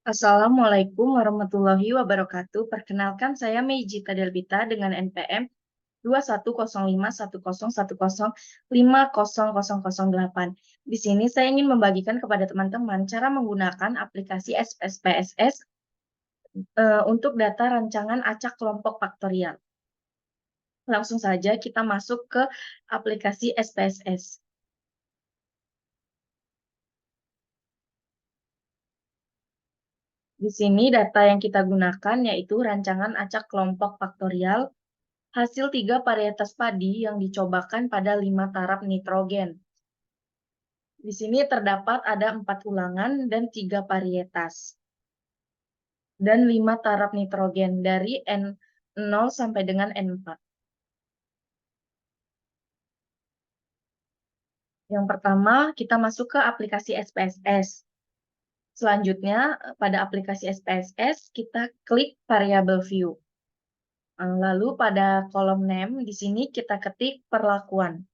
Assalamualaikum warahmatullahi wabarakatuh. Perkenalkan, saya Meijita Delbita dengan NPM 2105101050008. Di sini saya ingin membagikan kepada teman-teman cara menggunakan aplikasi SPSS untuk data rancangan acak kelompok faktorial. Langsung saja kita masuk ke aplikasi SPSS. Di sini data yang kita gunakan yaitu rancangan acak kelompok faktorial hasil 3 varietas padi yang dicobakan pada 5 taraf nitrogen. Di sini terdapat ada 4 ulangan dan 3 varietas. Dan 5 taraf nitrogen dari N0 sampai dengan N4. Yang pertama, kita masuk ke aplikasi SPSS. Selanjutnya, pada aplikasi SPSS, kita klik variable view. Lalu pada kolom name, di sini kita ketik perlakuan.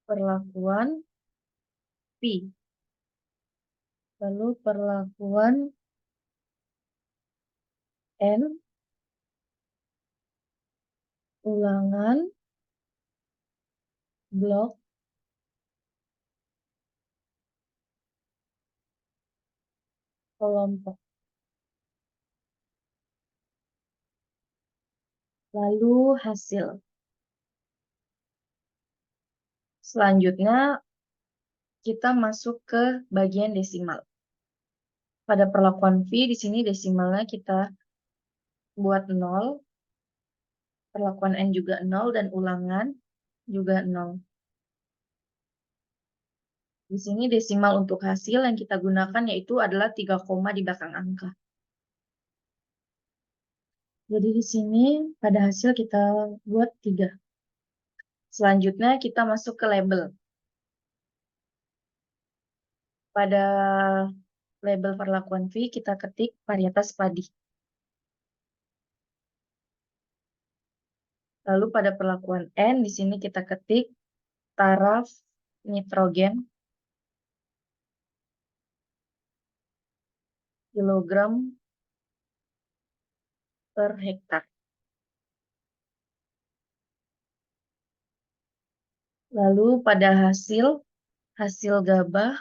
Perlakuan P. Lalu perlakuan N, ulangan, blok, kelompok. Lalu hasil. Selanjutnya, kita masuk ke bagian desimal. Pada perlakuan V, di sini desimalnya kita buat 0, perlakuan N juga 0, dan ulangan juga 0. Di sini desimal untuk hasil yang kita gunakan yaitu adalah 3 koma di belakang angka. Jadi di sini pada hasil kita buat 3. Selanjutnya kita masuk ke label. Pada label perlakuan V kita ketik varietas padi. Lalu pada perlakuan N di sini kita ketik taraf nitrogen kilogram per hektar. Lalu pada hasil gabah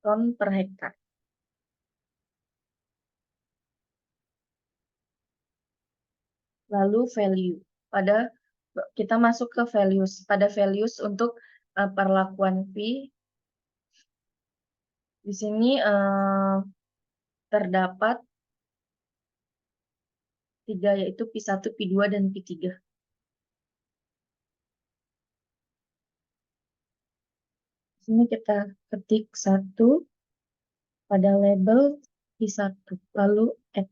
ton per hektar. Lalu value. Kita masuk ke values. Pada values untuk perlakuan V, di sini terdapat 3 yaitu P1, P2, dan P3. Di sini kita ketik 1 pada label P1, lalu add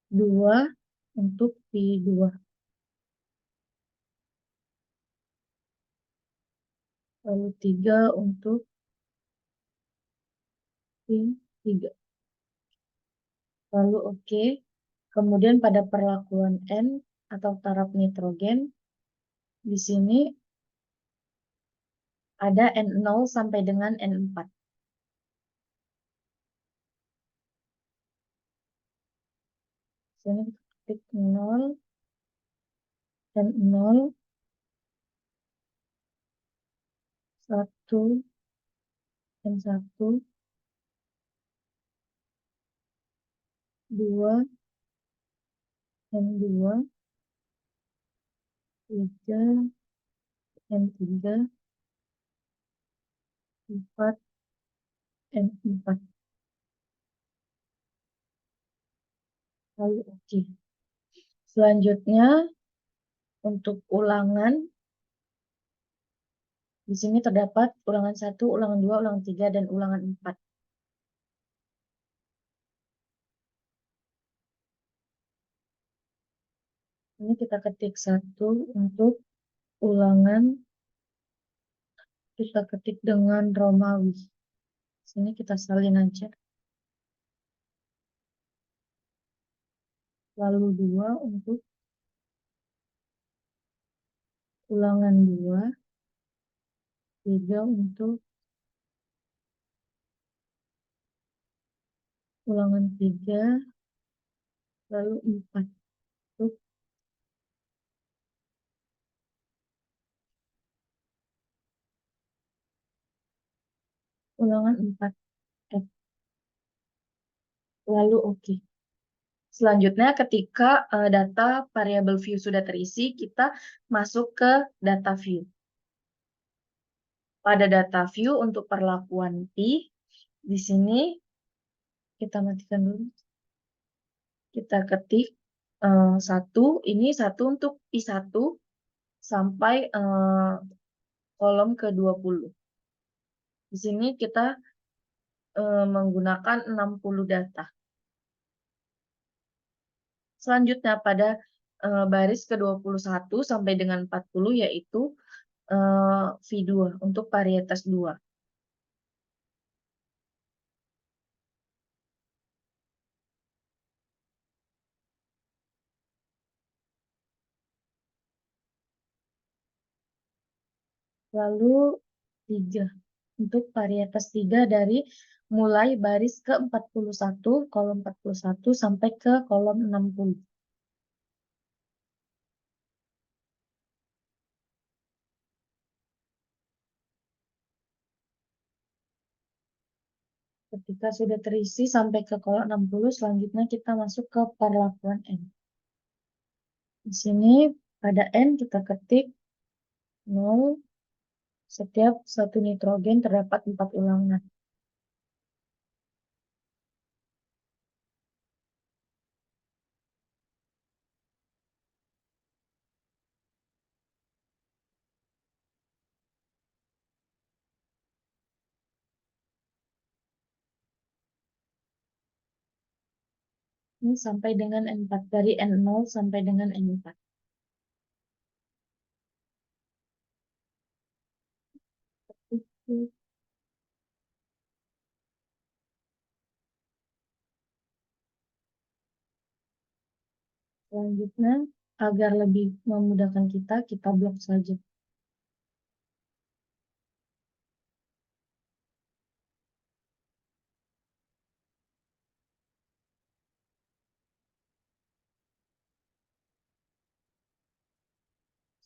2 untuk P2. Lalu 3 untuk P3. Lalu oke. Kemudian pada perlakuan N atau taraf nitrogen, di sini ada N0 sampai dengan N4. Sini kita ketik 0, N0, 1, N1, 2, N2, 3, N3, 4, N4. Lalu oke. Selanjutnya untuk ulangan, di sini terdapat ulangan 1, ulangan 2, ulangan 3, dan ulangan 4. Ini kita ketik 1 untuk ulangan, kita ketik dengan Romawi. Sini kita salin aja. lalu 2 untuk ulangan 2, 3 untuk ulangan 3, lalu 4 untuk ulangan 4. Lalu oke. Selanjutnya ketika data variabel view sudah terisi, kita masuk ke data view. Pada data view untuk perlakuan P, di sini kita matikan dulu. Kita ketik 1, ini 1 untuk P1 sampai kolom ke-20. Di sini kita menggunakan 60 data. Selanjutnya pada baris ke-21 sampai dengan 40 yaitu V2 untuk varietas 2. Lalu 3 untuk varietas 3 dari mulai baris ke-41, kolom 41 sampai ke kolom 60. Ketika sudah terisi sampai ke kolom 60, selanjutnya kita masuk ke perlakuan N. Di sini pada N kita ketik 0, setiap satu nitrogen terdapat 4 ulangan. Ini sampai dengan N4, dari N0 sampai dengan N4. Selanjutnya, agar lebih memudahkan kita blok saja.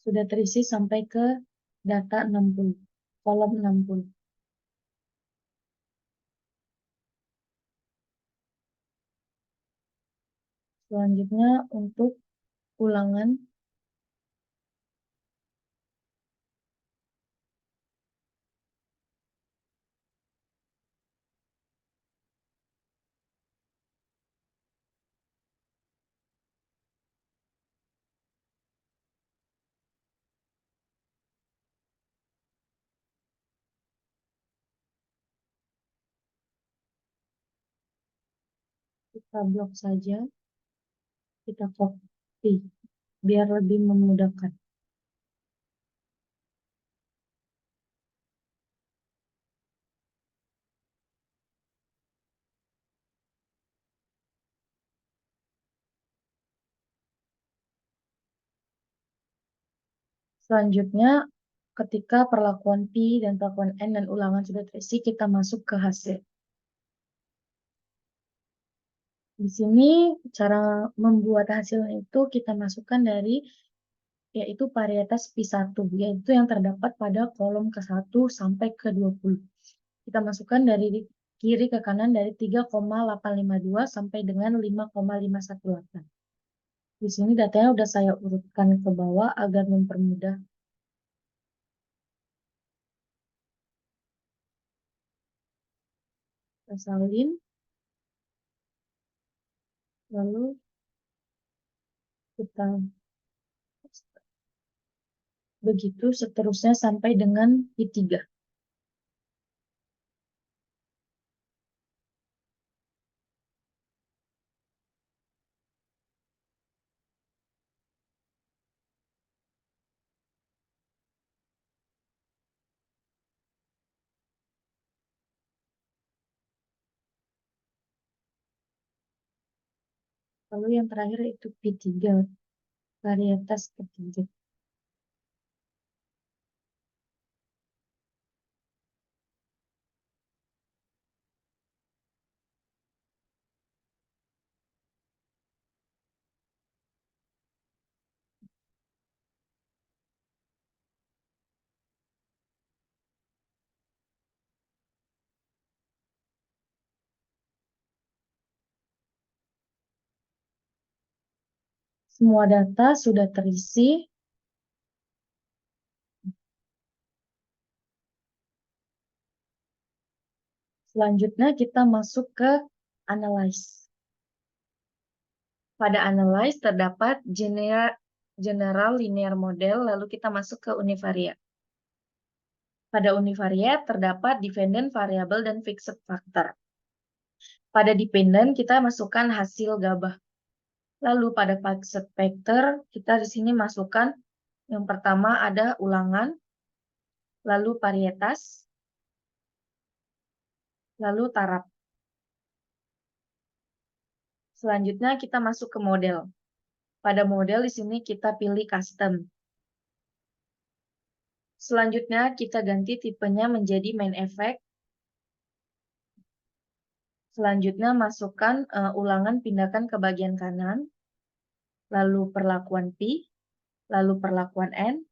Sudah terisi sampai ke data 60, kolom 60. Selanjutnya untuk ulangan kita blok saja, kita copy biar lebih memudahkan. Selanjutnya, ketika perlakuan P dan perlakuan N dan ulangan sudah terisi, kita masuk ke hasil. Di sini cara membuat hasilnya itu kita masukkan dari yaitu varietas P1, yaitu yang terdapat pada kolom ke-1 sampai ke-20. Kita masukkan dari kiri ke kanan dari 3,852 sampai dengan 5,518. Di sini datanya udah saya urutkan ke bawah agar mempermudah. Kita salin, lalu kita begitu seterusnya sampai dengan I3. Lalu yang terakhir itu P3, varietas ketiga. Semua data sudah terisi. Selanjutnya kita masuk ke Analyze. Pada Analyze terdapat General Linear Model, lalu kita masuk ke Univariate. Pada Univariate terdapat Dependent Variable dan Fixed Factor. Pada Dependent kita masukkan hasil gabah. Lalu pada Fixed Factor kita di sini masukkan yang pertama ada ulangan, lalu varietas, lalu taraf. Selanjutnya kita masuk ke model. Pada model di sini kita pilih custom. Selanjutnya kita ganti tipenya menjadi main effect. Selanjutnya masukkan ulangan, pindahkan ke bagian kanan, lalu perlakuan P, lalu perlakuan N,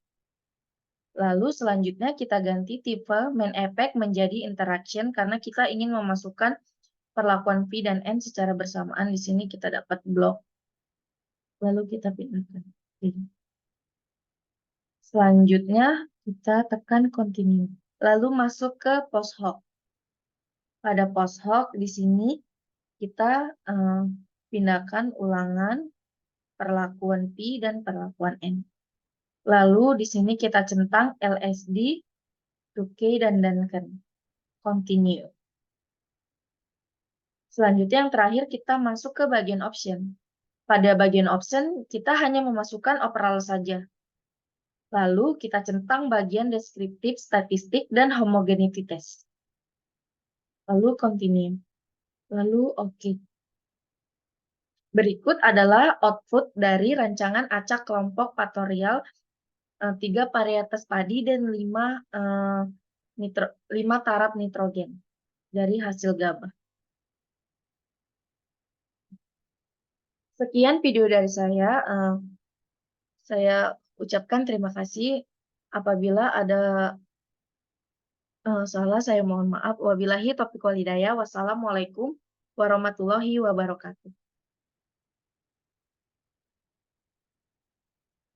lalu selanjutnya kita ganti tipe main effect menjadi interaction karena kita ingin memasukkan perlakuan P dan N secara bersamaan. Di sini kita dapat blok, lalu kita pindahkan P. Selanjutnya kita tekan continue, lalu masuk ke post hoc. Pada post hoc di sini kita pindahkan ulangan, perlakuan P, dan perlakuan N. Lalu di sini kita centang LSD, 2K, dan Duncan. Continue. Selanjutnya yang terakhir kita masuk ke bagian option. Pada bagian option kita hanya memasukkan overall saja. Lalu kita centang bagian deskriptif, statistik, dan homogeneity test. Lalu continue. Lalu oke. Berikut adalah output dari rancangan acak kelompok faktorial 3 varietas padi dan 5 taraf nitrogen dari hasil gabah. Sekian video dari saya. Saya ucapkan terima kasih. Apabila ada salah, saya mohon maaf. Wabillahi taufiq wal hidayah. Wassalamualaikum warahmatullahi wabarakatuh.